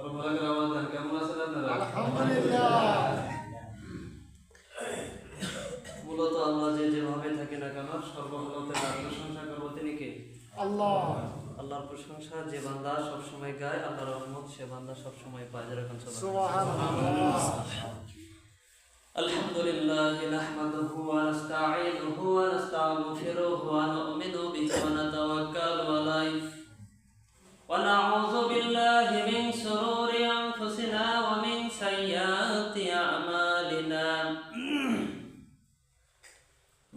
কেমন আছেন আপনারা? আলহামদুলিল্লাহ। মূলত আমরা যেভাবে থাকি না কেন সর্বপ্রথম প্রশংসা করবো তিনি কে? আল্লাহ। আল্লাহর প্রশংসা যে বান্দা সবসময় গায়, আল্লাহর রহমত সে বান্দা সবসময় পায়। যেরকম সুবহানাল্লাহ। আলহামদুলিল্লাহ নাহমাদুহু ওয়া নাস্তাঈনুহু ওয়া নাস্তাগফিরুহু ওয়া নু'মিনু বিহি ওয়া নাতাওয়াক্কালু আলাইহি ওয়া নাউযু বিল্লাহি মিন শুরুরি আনফুসিনা ওয়া মিন সাইয়্যাতি আ'মালিনা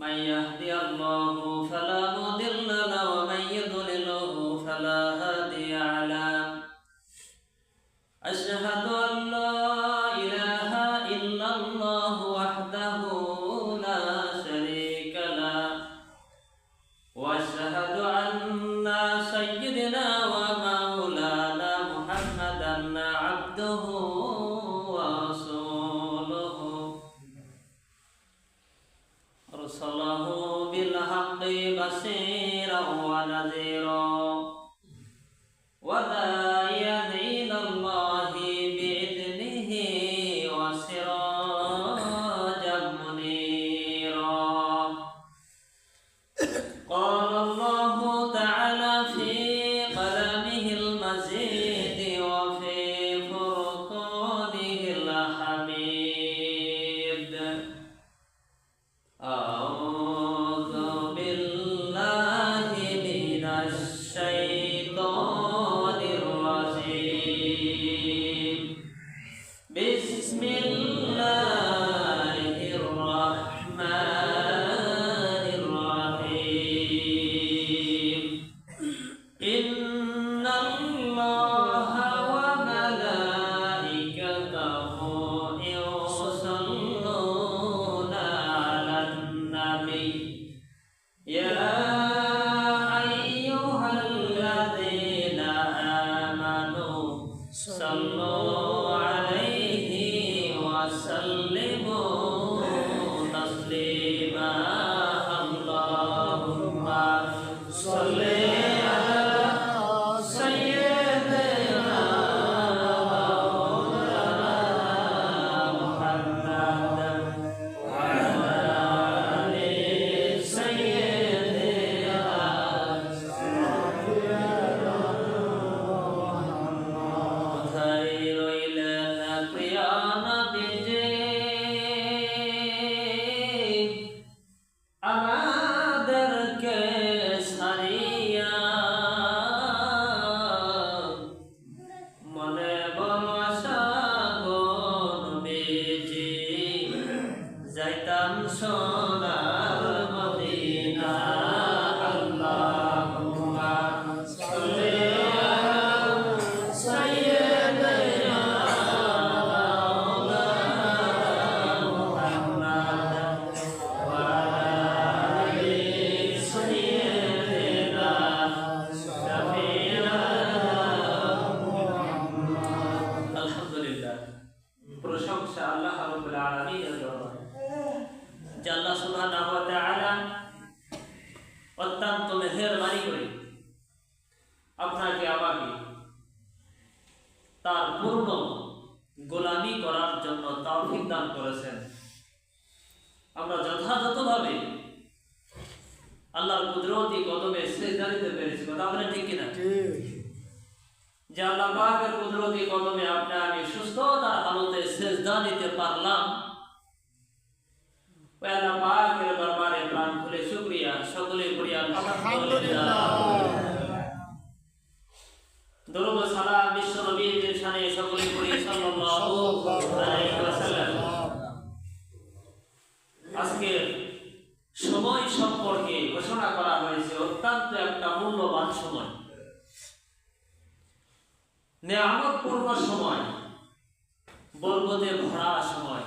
মান ইয়াহদিহিল্লাহু ফালা মুদিল্লা লাহু ওয়া মান ইউদ্লিলহু ফালা হাদিয়া লাহু আশহাদু আন লা ইলাহা ইল্লাল্লাহু ওয়াহদাহু লা শারীকা লাহু ওয়া আশহাদু আন্না সাইয়্যিদানা ওয়া মাওলানা মুহাম্মাদান আবদুহু ওয়া রাসূলুহু আরসালাহু বিল হাক্কি বাশীরান ওয়া নাযীরা ওয়া দা'iyan ইলা আল্লাহি বিইذনিহি ওয়া সিরাজাম মুনীরা قال الله تعالى في كلامه المجيد وفي فرقانه الحميد أعوذ بالله من الشيطان الرجيم بسم الله الرحمن الرحيم إن الله وملائكته يصلون على النبي يا أيها الذين آمنوا صلوا عليه وسلموا تسليما اللهم صل على سيدنا مولانا محمد وعلى آل سيدنا خير لنا قيامة আমাদেরকে সারিয়া মনে বসা নবীজি যাইতাম সোনার মদিনা আল্লাহুম্মা সাল্লি আলা সাইয়্যিদিনা মাওলানা মুহাম্মাদ ওয়া আলহামদুলিল্লাহ। প্রশংসা আল্লাহ রাব্বুল আলামিনের জন্য যে আল্লাহ সুবহানাহু ওয়া তাআলা অত্যন্ত মেহেরবানি করে আপনাকে আমাকে তার পূর্ণ গোলামি করার জন্য তৌফিক দান করেছেন। আমরা যথাযথভাবে আল্লাহর কুদরতি কদমে সিজদা দিতে পেরেছি। কথা বলেন ঠিক কিনা? যে আল্লাহ পাকের কুদরতি কদমে আপনি আমি সুস্থতার হালতে সিজদা দিতে পারলাম, ওই আল্লাহ পাকের দরবারে প্রাণ খুলে শুকরিয়া সকলে করি আলহামদুলিল্লাহ। দরুদ ও সালাম বিশ্ব নবীর শানে সকলে করি সাল্লাল্লাহু আলাইহি ওয়াসাল্লাম। আজকে সময় সম্পর্কে ঘোষণা করা হয়েছে অত্যন্ত একটা মূল্যবান সময়, নেয়ামতপূর্ণ সময়, বরকতে ভরা সময়।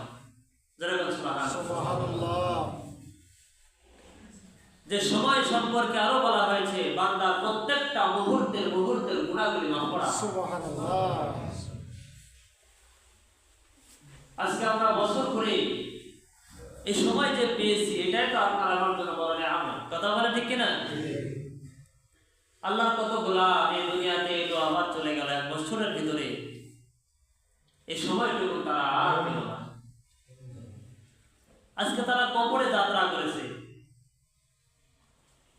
যেরকম সুবহানাল্লাহ। যে সময় সম্পর্কে আরো বলা হয়েছে বান্দা প্রত্যেকটা মুহূর্তের গুনাহগুলি মাফ করা। সুবহানাল্লাহ। আজকে আমরা বছর ঘুরে এই সময় যে পেয়েছি এটাই তো আপনার আমার জন্য বড় নিয়ামত। কথা বলে ঠিক কিনা? আল্লাহর কত গোলাম এই দুনিয়াতে এলো আবার চলে গেল এক বছরের ভিতরে। এই সময়টুকু তারা আর পেল না। আজকে তারা কবরে যাত্রা করেছে,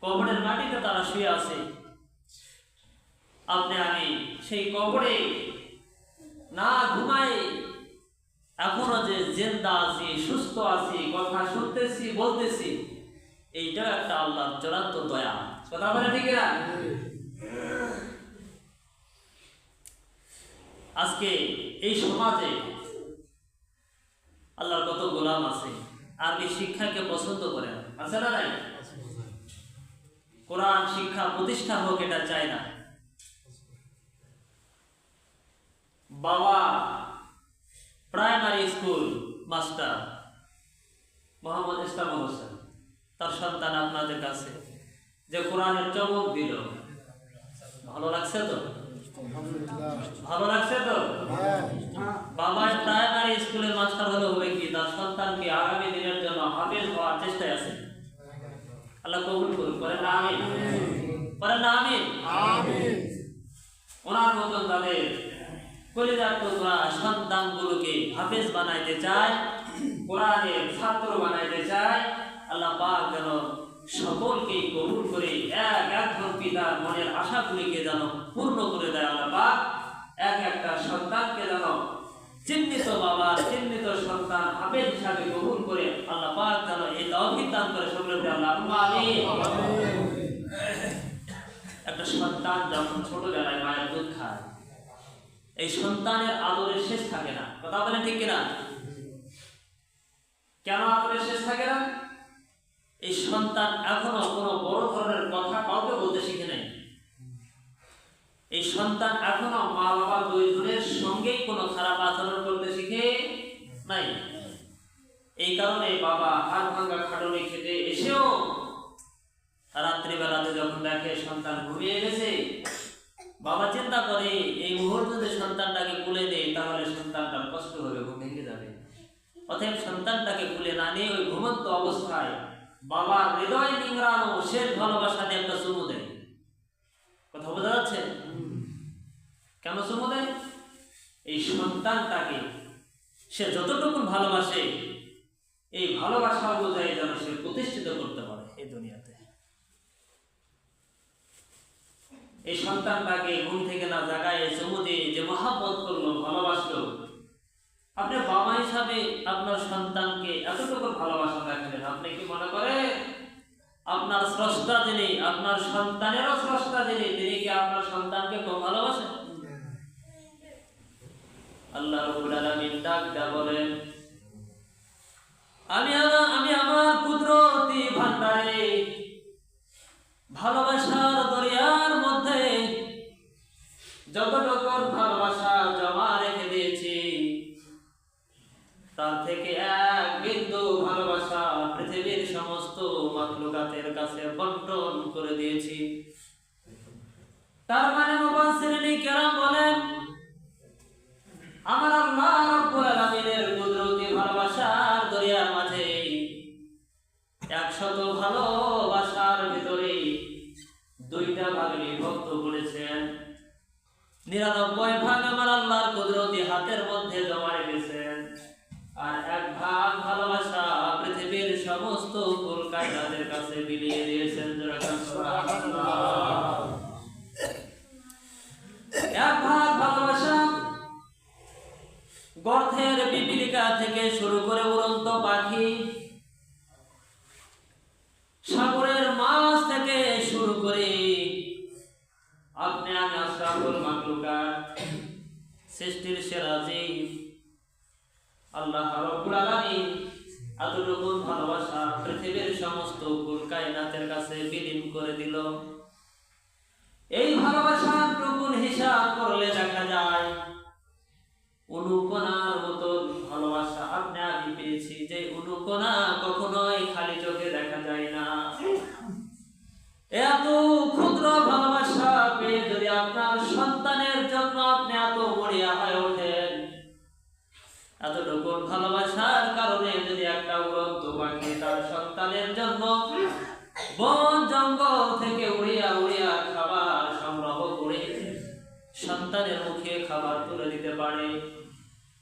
কবরের মাটিতে তারা শুয়ে আছে। আপনি আমি সেই কবরে না ঘুমাই এখনো যে জিন্দা আছি, সুস্থ আছি, কথা শুনতেছি, বলতেছি, এইটা একটা আল্লাহর চূড়ান্ত দয়া। কথা বলে ঠিক না? আজকে এই সমাজে আল্লাহর কত গোলাম আছে আর এই শিক্ষাকে পছন্দ করে না, আছে না নাই? কোরআন শিক্ষা প্রতিষ্ঠা হোক এটা চায় না। বাবা প্রাইমারি স্কুল মাস্টার মোহাম্মদ ইসলাম হোসেন, তার সন্তান আপনাদের কাছে যে কোরআনের চমক দিল, ভালো লাগছে তো? ভালো লাগছে তো? বাবা প্রাইমারি স্কুলের মাস্টার হলে হবে কি, তার সন্তানকে আগামী দিনের জন্য হাফেজ হওয়ার চেষ্টায় আছে। আল্লাহ কবুল করুন, করেন না আমিন, করেন না আমিন। ওনার মতন তাদের কলিজার টুকরা সন্তানগুলোকে হাফেজ বানাইতে চায়, কোরআনের ছাত্র বানাইতে চায়। আল্লাহ পাক যেন সকলকে কবুল করে একজন পিতার মনের আশাগুলিকে যেন পূর্ণ করে দেয়। আল্লাহ পাক একটা সন্তানকে যেন চিহ্নিত বাবা, চিহ্নিত সন্তান হাফেজ হিসাবে কবুল করে আল্লাহ পাক যেন এই তৌফিক দান করে সকলকে। আল্লাহুম্মা আমিন। একটা সন্তান যখন ছোটবেলায় মায়ের দুধ খায়, এই সন্তানের আদরের শেষ থাকে না। কথা বলেন ঠিক কিনা? কেন আদরের শেষ থাকে না? এই সন্তান এখনো কোনো বড় ধরনের কথা কাউকে বলতে শিখে নাই। এই সন্তান এখনো মা বাবা দুইজনের সঙ্গেই কোনো খারাপ আচরণ করতে শিখে নাই। এই কারণে বাবা হাড় ভাঙা খাটুনি খেতে এসেও রাত্রিবেলাতে যখন দেখে সন্তান ঘুমিয়ে গেছে, বাবা চিন্তা করে এই মুহূর্তে যদি সন্তানটাকে কুলে দেয় তাহলে সন্তানটার কষ্ট হবে, ঘুম ভেঙে যাবে। অতএব সন্তানটাকে কুলে না নিয়ে ওই ঘুমন্ত অবস্থায় বাবার হৃদয় নিংড়ানো শেষ ভালোবাসা দিয়ে একটা চুমু দেয়। কথা বোঝা যাচ্ছে? কেন চুমু দেয়? এই সন্তানটাকে সে যতটুকু ভালোবাসে এই ভালোবাসা অনুযায়ী যেন সে প্রতিষ্ঠিত করতে পারে এই দুনিয়াতে। এই সন্তানটাকে ঘুম থেকে না জাগায় চুমু দিয়ে যে মহাব্বত করলো, ভালোবাসলো, আপনি বাবা হিসাবে আপনার সন্তানকে এতটুকু ভালোবাসা রাখলেন, আপনি কি মনে করে আপনার স্রষ্টা যিনি, আপনার সন্তানেরও স্রষ্টা যিনি, তিনি কি আপনার সন্তানকে কম ভালোবাসেন? আল্লাহ রাব্বুল আলামিন ডাক দেয়া বলেন, আমি আমার কুদরতি ভান্ডারে ভালোবাসার দরিয়ার মধ্যে যতটুকু ভালোবাসা জমা রেখে দিয়েছি তার থেকে এক বিন্দু ভালোবাসা পৃথিবীর সমস্ত মাখলুকাতের কাছে বন্টন করে দিয়েছি। তার মানে মুফাসসিরিন কেরাম বলেন, আমার আল্লাহ রাব্বুল আলামিনের কুদরতি ভালোবাসার দরিয়ার মাঝে 100 ভালোবাসার ভিতরে 2টা ভাগে বিভক্ত করেছেন। 99 ভাগ আমার আল্লাহর কুদরতি হাতের মধ্যে জমা রেখেছেন, আর 1 ভাগ ভালোবাসা পৃথিবীর সমস্ত কুল কায়নাতের কাছে বিলিয়ে দিয়েছেন। সুবহানাল্লাহ। 1 ভাগ ভালোবাসা গর্তের পিপীলিকা থেকে শুরু করে উড়ন্ত পাখি, সাগরের মাছ থেকে শুরু করে আপনি আমি আশরাফুল মাখলুকাত, সৃষ্টির সেরা জীব, আল্লাহ রাব্বুল আলামিন এতটুকু ভালোবাসা পৃথিবীর সমস্ত কুল কায়নাতের কাছে বিলীন করে দিল। এই ভালোবাসার টুকুন হিসাব করলে দেখা যায় অনুকণার মতো ভালোবাসা আপনি আমি পেয়েছি, যে অনুকণা কখনোই খালি চোখে দেখা যায় না। এত ক্ষুদ্র ভালোবাসা পেয়ে যদি আপনার সন্তানের জন্য আপনি এত মরিয়া হয়ে ওঠেন, এতটুকু ভালোবাসার কারণে যদি একটা উড়ন্ত পাখি তার সন্তানের জন্য বন জঙ্গল থেকে উড়িয়া উড়িয়া খাবার সংগ্রহ করে সন্তানের মুখে খাবার তুলে দিতে পারে,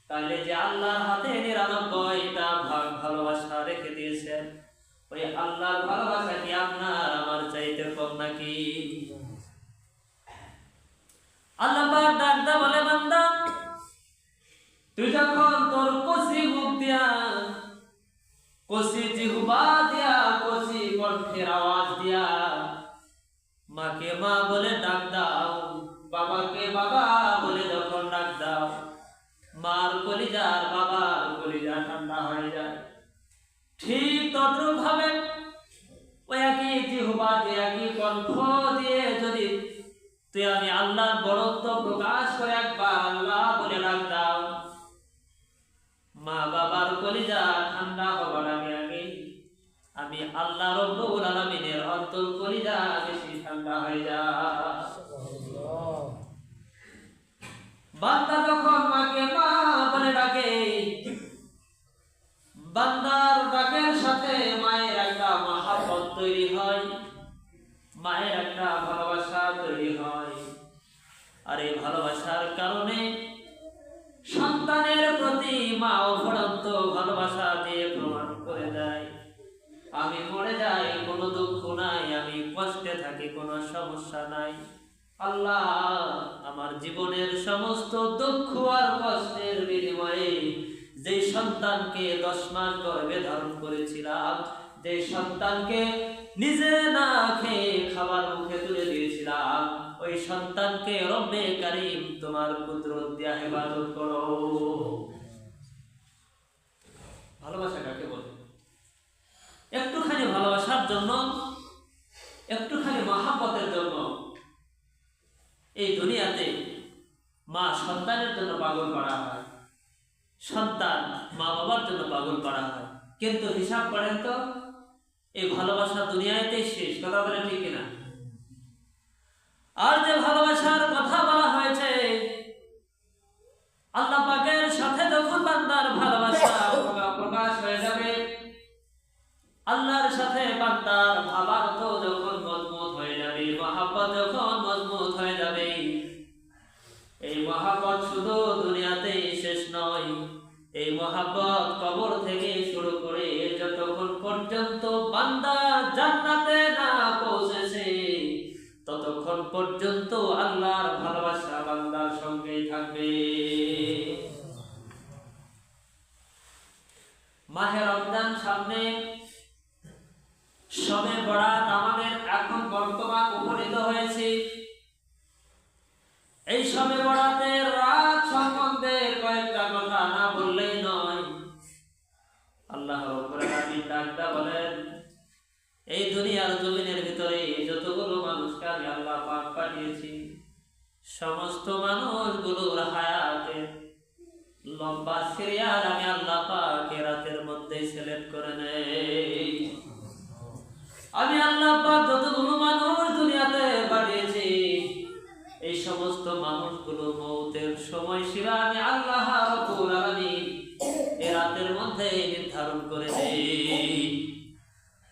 তাহলে যে আল্লাহর হাতে 99টা ভাগ ভালোবাসা রেখে দিয়েছেন, ওই আল্লাহর ভালোবাসা কি আপনার আমার চাইতে কম নাকি? আল্লাহ পাক ডাকতে বলে, বান্দা তুই যখন তোর কসি মুখ দিয়া, কসি জিহ্বা দিয়া, কসি কণ্ঠের আওয়াজ দিয়া মাকে মা বলে ডাক দাও, বাবাকে বাবা বলে যখন ডাক দাও, মার কলিজার বাবার কলিজা ঠান্ডা হয়ে যায়। ঠিক তদ্রুপ ভাবে ওই একই জিহ্বা দিয়ে, একই কণ্ঠ দিয়ে যদি তুই আমি আল্লাহর বড়ত্ব প্রকাশ করে একবার আল্লাহ বলে ডাক দাও, মা বাবার কলিজা ঠান্ডা হবার আগে আগে আমি আল্লাহ রব্বুল আলামিনের অন্তর কলিজা বেশি ঠান্ডা হয়ে যায়। বান্দা যখন মাকে মা বলে ডাকে, বান্দার ডাকের সাথে মায়ের একটা মহাব্বত তৈরি হয়, মায়ের একটা ভালোবাসা তৈরি হয়। আর এই ভালোবাসার কারণে সন্তানের প্রতি মা অফুরন্ত ভালোবাসা দিয়ে প্রমাণ করে দেয়, আমি মরে যাই কোনো দুঃখ নাই, আমি কষ্টে থাকি কোনো সমস্যা নাই। আল্লাহ আমার জীবনের সমস্ত দুঃখ আর কষ্টের বিনিময়ে যে সন্তানকে 10 মাস গর্ভে ধারণ করেছিলাম, যে সন্তানকে নিজে না খেয়ে খাবার মুখে তুলে দিয়েছিলাম, ওই সন্তানকে রব্বে কারীম তোমার কুদরত দিয়া হেফাজত করো। ভালোবাসা কাকে বলে? একটুখানি ভালোবাসার জন্য, একটুখানি মহাব্বতের জন্য এই দুনিয়াতে মা সন্তানের জন্য পাগল করা হয়, সন্তান মা বাবার জন্য পাগল করা হয়। কিন্তু হিসাব করেন তো, এই ভালোবাসা দুনিয়াতেই শেষ। কথা বলেন ঠিক কিনা? আর যে ভালোবাসার কথা বলা হয়েছে, আল্লাহ পাকের সাথে যখন বান্দার ভালোবাসা প্রকাশ হয়ে যাবে, আল্লাহর সাথে বান্দার ভাবার্থ যখন মজবুত হয়ে যাবে, মহাব্বত যখন মজবুত হয়ে যাবে, এই মহাব্বত শুধু দুনিয়াতেই শেষ নয়, এই মহাব্বত কবর থেকে শুরু করে যতক্ষণ পর্যন্ত বান্দা জান্নাতে না পৌঁছেছে, ততক্ষণ পর্যন্ত আল্লাহর ভালোবাসা বান্দার সঙ্গেই থাকবে। মাহে রমজান সামনে, শবে বরাত আমাদের এখন বর্তমান উপনীত হয়েছে। এই শবে বরাতের রাত সম্বন্ধে কয়েকটা কথা না বললেই নয়। আল্লাহ রাব্বুল আলামিন ডাকটা বলেন, এই দুনিয়ার জমিনের ভিতরে যতগুলো মানুষকে আমি আল্লাহ পাক পাঠিয়েছি, সমস্ত মানুষগুলোর হায়াতে লম্বা সিরিয়াল আমি আল্লাহ পাক রাতের মধ্যে সিলেক্ট করে নেই। আমি আল্লাহ পাক যতগুলো মানুষ দুনিয়াতে পাঠিয়েছি, এই সমস্ত মানুষগুলো মৌতের সময়সীমা আমি আল্লাহ রাব্বুল আলামিন এই রাতের মধ্যে নির্ধারণ করে দেই।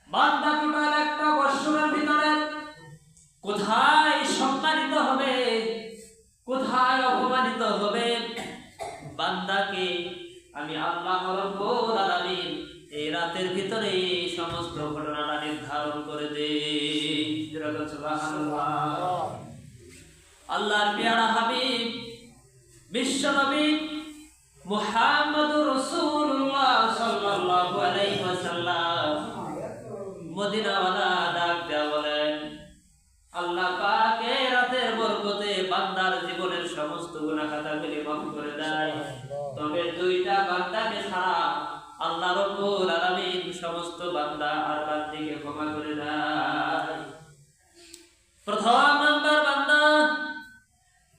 বান্দা টোটাল একটা বৎসরের ভিতরে কোথায় সম্মানিত হবে, কোথায় অপমানিত হবে, বান্দাকে আমি আল্লাহ রাব্বুল আলামিন এই রাতের ভিতরে এই সমস্ত ঘটনাটা নির্ধারণ করে দেই। সুবহানাল্লাহ। আল্লাহর পেয়ারা হাবিব বিশ্ব নবী মুহাম্মদুর রাসূলুল্লাহ সাল্লাল্লাহু আলাইহি ওয়াসাল্লাম মদিনাওয়ালা ডাক দেয়া বলেন, আল্লাহ পাক এই রাতের বরকতে বান্দার জীবনের সমস্ত গুনাহ খাতাগুলি মাফ করে দেয়, তবে দুইটা বান্দাকে ছাড়া আল্লাহ রাব্বুল আলামিন সমস্ত বান্দা আর বান্দিকে ক্ষমা করে দেয়। প্রথম নাম্বার বান্দা,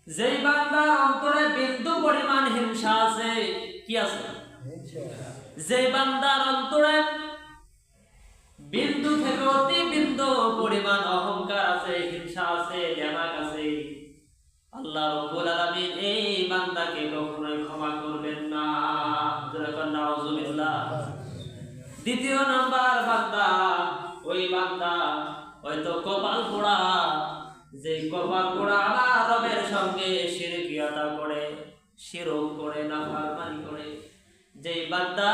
যেই বান্দার অন্তরে বিন্দু পরিমাণ হিংসা আছে। কি আছে? যেই বান্দার অন্তরে বিন্দু থেকে অতি বিন্দু পরিমাণ অহংকার আছে, হিংসা আছে, জ্ঞানাক আছে, আল্লাহ রাব্বুল আলামিন এই বান্দাকে কখনোই ক্ষমা করবেন না। নাউযুবিল্লাহ। দ্বিতীয় নাম্বার বান্দা, ওই বান্দা হয়তো কপাল পোড়া, যে কপাল পোড়া আমার রবের সঙ্গে শিরকিয়াত করে, শিরক করে, নাফরমানি করে। যে বান্দা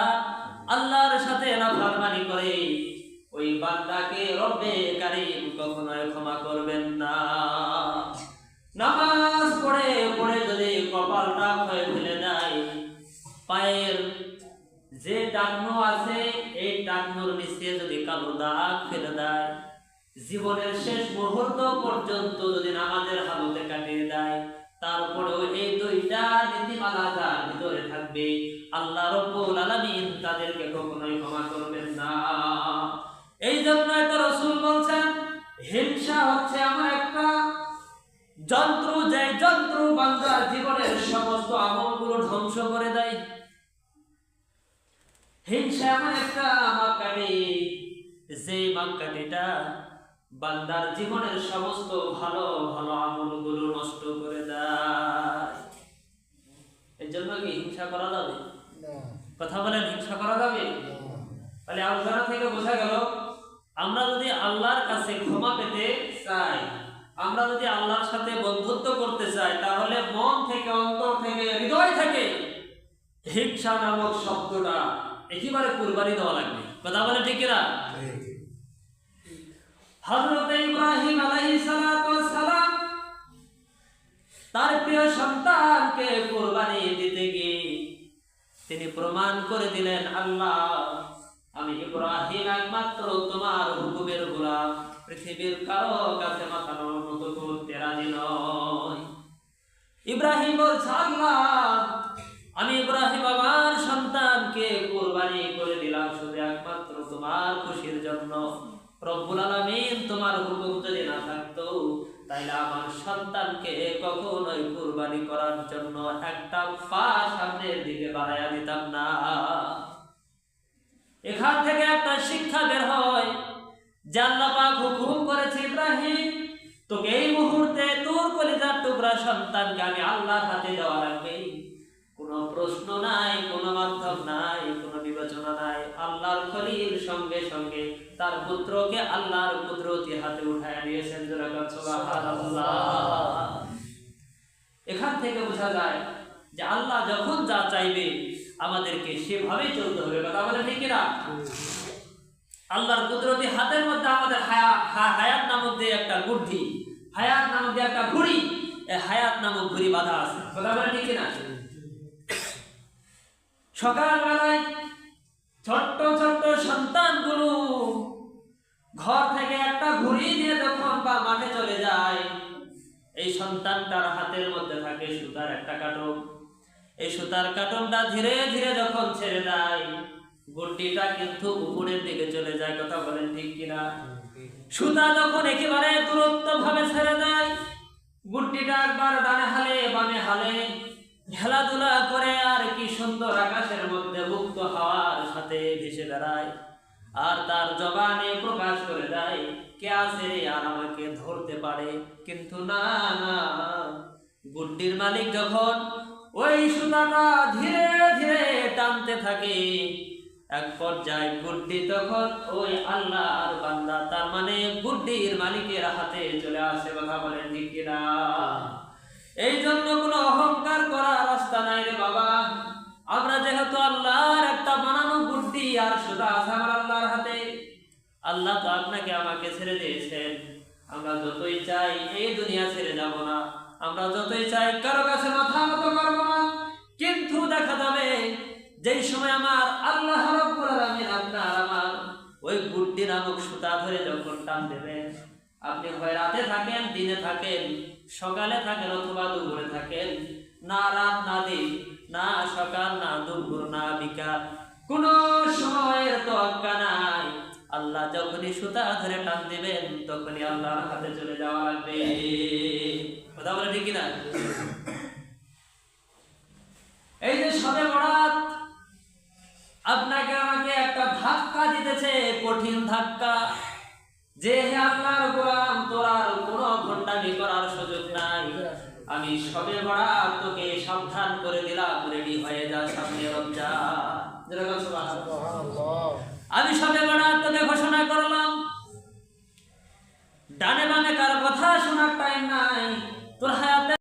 আল্লাহর সাথে নাফরমানি করে, ওই বান্দাকে রব্বে কারীম কখনোই ক্ষমা করবেন না। নামাজ পড়ে পড়ে যদি কপালটা ক্ষয়ে ফেলে দেয়, পায়ের যে টাকনো আছে এই টাকনোর নিচে যদি কালো দাগ ফেলে দেয়, জীবনের শেষ মুহূর্ত পর্যন্ত যদি নামাজের হালতে কাটিয়ে দেয়, তারপরেও এই দুইটা নীতিমালা তার ভিতরে থাকবে, আল্লাহ রাব্বুল আলামিন তাদেরকে কখনোই ক্ষমা করবেন না। এই জন্যই তো রাসূল বলছেন, হিংসা হচ্ছে এমন একটা যন্ত্র, যে যন্ত্র বান্দার জীবনের সমস্ত আমলগুলো ধ্বংস করে দেয়। হিংসা এমন একটা মাপকাঠি, যে মাপকাঠিটা বান্দার জীবনের সমস্ত ভালো ভালো আমলগুলো নষ্ট করে দেয়। এই জন্য কি হিংসা করা যাবে? কথা বলেন, হিংসা করা যাবে? তাহলে আলোচনা থেকে বোঝা গেল, আমরা যদি আল্লাহর কাছে ক্ষমা পেতে চাই, আমরা যদি আল্লাহর সাথে বন্ধুত্ব করতে চাই, তাহলে মন থেকে, অন্তর থেকে, হৃদয় থেকে হিংসা নামক শব্দটা একেবারে কুরবানি দেওয়া লাগবে। কথা বলে ঠিক কিনা? হযরত ইব্রাহিম আলাইহিস সালাতু ওয়াস সালাম তার প্রিয় সন্তানকে কুরবানি দিতে গিয়ে তিনি প্রমাণ করে দিলেন, আল্লাহ, আমি ইব্রাহিম একমাত্র তোমার হুকুমের গোলাম, পৃথিবীর কারো কাছে মাথা নত করতে রাজি নয়। ইব্রাহিম বলছে, আল্লাহ, আমি ইব্রাহিম আমার সন্তানকে কুরবানি করে দিলাম শুধু একমাত্র তোমার খুশির জন্য। রব্বুল আলামিন তোমার হুকুম যদি না থাকতো, তাইলে আমার সন্তানকে কখনোই কুরবানি করার জন্য একটা পা সামনের দিকে বাড়াইয়া দিতাম না। এখান থেকে একটা শিক্ষা বের হয় যে আল্লাহ পাক হুকুম করেছে, ইব্রাহিম, তোকে এই মুহূর্তে তোর কলিজার টুকরা সন্তানকে আমি আল্লাহর হাতে দেওয়া লাগবে। কোনো প্রশ্ন নাই, কোনো মাধ্যম নাই, কোনো বিবেচনা নাই। আল্লাহর খলিল সঙ্গে সঙ্গে তার পুত্রকে আল্লাহর কুদরতি হাতে উঠায় দিয়েছেন। সুবহানাল্লাহ। এখান থেকে বোঝা যায় যে আল্লাহ যখন যা চাইবে আমাদেরকে সেভাবেই চলতে হবে। কথা বলে ঠিক কিনা? আল্লাহর কুদরতি হাতের মধ্যে আমাদের হায়াত নামক যে একটা বুদ্ধি, হায়াত নামক যে একটা ঘুড়ি, এই হায়াত নামক ঘুড়ি বাঁধা আছে। কথা বলে ঠিক কিনা? সকালবেলায় ছোট্ট ছোট্ট সন্তানগুলো ঘর থেকে একটা ঘুড়ি নিয়ে যখন মাঠে চলে যায়, এই সন্তানটার হাতের মধ্যে থাকে সুতার একটা কাটন। এই সুতার কাটনটা ধীরে ধীরে যখন ছেড়ে দেয়, গুটিটা কিন্তু উপরের দিকে চলে যায়। কথা বলেন ঠিক কিনা? সুতা যখন একেবারে দূরত্ব ভাবে ছেড়ে দেয়, গুটিটা একবার ডানে হালে বামে হালে খেলাধুলা করে, আর কি সুন্দর আকাশের মধ্যে মুক্ত হাওয়ার সাথে ভেসে বেড়ায়, আর তার জবানে প্রকাশ করে দেয়, কে আছে রে আর আমাকে ধরতে পারে। কিন্তু না না, গুড্ডির মালিক যখন ওই সুতাটা ধীরে ধীরে টানতে থাকে, এক পর্যায়ে গুড্ডি তখন ওই আল্লাহর বান্দা, তার মানে গুড্ডির মালিকের হাতে চলে আসে। কথা বলেন ঠিক কিনা? এই জন্য কোনো অহংকার করার রাস্তা নাই রে বাবা। আমরা যেহেতু আল্লাহর একটা বানানো বুদ্ধি আর সুতা আছে আমার আল্লাহর হাতে, আল্লাহ তো আপনাকে আমাকে ছেড়ে দিয়েছেন। আমরা যতই চাই এই দুনিয়া ছেড়ে যাব না, আমরা যতই চাই কারো কাছে মাথা নত করব না, কিন্তু দেখা যাবে যেই সময় আমার আল্লাহ রাব্বুল আলামিন আপনার আমার ওই বুদ্ধি নামক সুতা ধরে যখন টান দেবেন, আপনি হয় রাতে থাকেন, দিনে থাকেন, সকালে থাকেন অথবা দুপুরে থাকেন, না রাত না দিন, না সকাল না দুপুর না বিকাল, কোন সময়ের তোয়াক্কা নাই। আল্লাহ যখনই সুতা ধরে টান দিবেন, তখনই আল্লাহর হাতে চলে যাওয়া লাগবে। কথা বলে ঠিক কিনা? এই যে শবে বরাত আপনাকে আমাকে একটা ধাক্কা দিতেছে, কঠিন ধাক্কা, যে হে আল্লাহর গোলাম, তোর আর কোনো ভণ্ডামি করার সুযোগ নাই। আমি শবে বরাত তোকে সাবধান করে দিলাম, রেডি হয়ে যা, সামনে রমজান। আমি শবে বরাত তোকে ঘোষণা করলাম, ডানে বামে কার কথা শোনার টাইম নাই, তোর হায়াতে